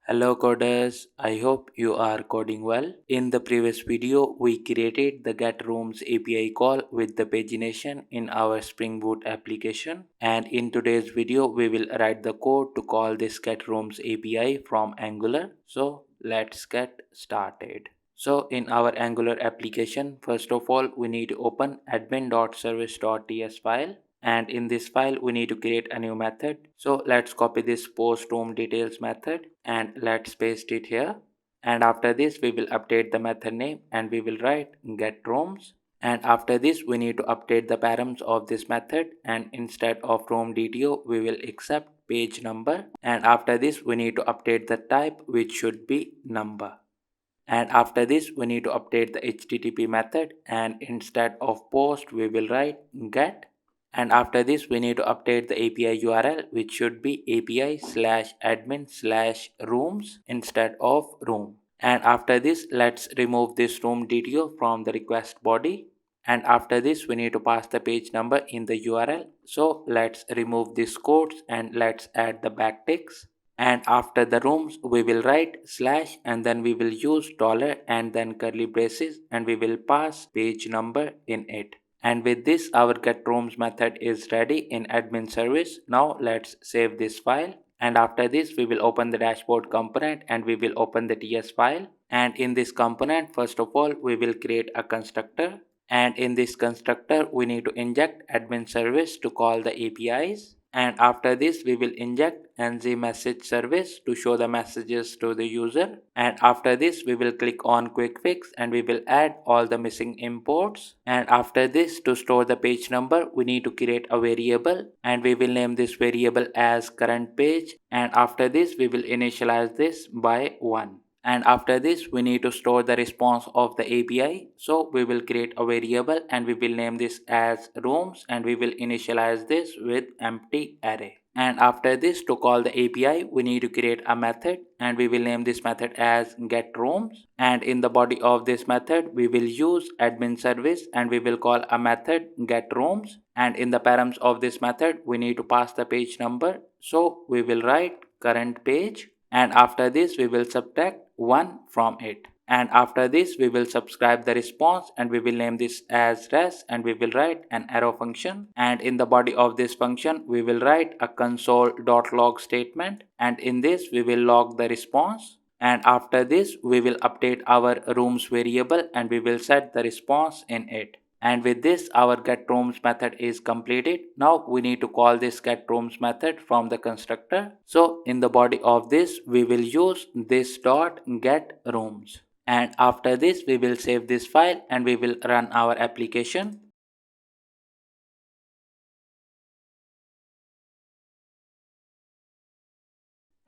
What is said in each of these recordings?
Hello coders, I hope you are coding well. In the previous video, we created the getRooms API call with the pagination in our Spring Boot application. And in today's video, we will write the code to call this getRooms API from Angular. So let's get started. So in our Angular application, first of all, we need to open admin.service.ts file, and in this file we need to create a new method. So let's copy this post room details method and let's paste it here. And after this we will update the method name and we will write get rooms. And after this we need to update the params of this method, and instead of room DTO we will accept page number. And after this we need to update the type, which should be number. And after this we need to update the HTTP method, and instead of post we will write get. And after this we need to update the API URL, which should be api/admin/rooms instead of room. And after this let's remove this room DTO from the request body. And after this we need to pass the page number in the URL. So let's remove these quotes and let's add the backticks. And after the rooms we will write slash and then we will use dollar and then curly braces and we will pass page number in it. And with this our getRooms method is ready in admin service. Now let's save this file. And after this we will open the dashboard component and we will open the TS file. And in this component, first of all we will create a constructor. And in this constructor we need to inject admin service to call the APIs. And after this we will inject ng message service to show the messages to the user. And after this we will click on quick fix and we will add all the missing imports. And after this, to store the page number we need to create a variable and we will name this variable as current page. And after this we will initialize this by 1. And after this we need to store the response of the API. So we will create a variable and we will name this as rooms and we will initialize this with empty array. And after this, to call the API we need to create a method and we will name this method as getRooms. And in the body of this method we will use admin service and we will call a method getRooms. And in the params of this method we need to pass the page number. So we will write current page. And after this we will subtract 1 from it. And after this we will subscribe the response and we will name this as res and we will write an arrow function. And in the body of this function we will write a console.log statement, and in this we will log the response. And after this we will update our rooms variable and we will set the response in it. And with this our getRooms method is completed. Now we need to call this getRooms method from the constructor. So in the body of this we will use this dot getRooms. And after this we will save this file and we will run our application.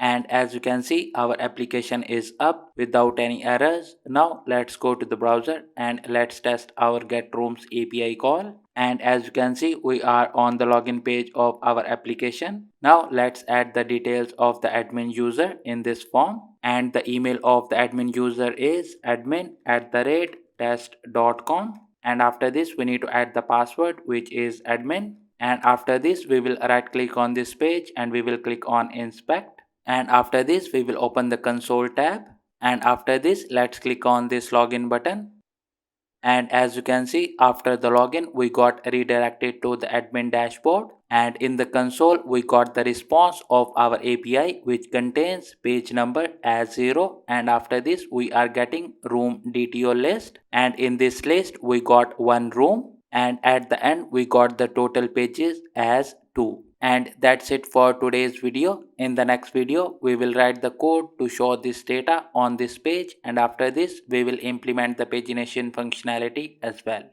And as you can see our application is up without any errors. Now let's go to the browser and let's test our getRooms API call. And as you can see we are on the login page of our application. Now let's add the details of the admin user in this form, and the email of the admin user is admin@test.com. and after this we need to add the password, which is admin. And after this we will right click on this page and we will click on inspect. And after this we will open the console tab. And after this let's click on this login button. And as you can see, after the login we got redirected to the admin dashboard, and in the console we got the response of our API, which contains page number as 0. And after this we are getting room DTO list, and in this list we got one room, and at the end we got the total pages as 2. And that's it for today's video. In the next video we will write the code to show this data on this page, and after this we will implement the pagination functionality as well.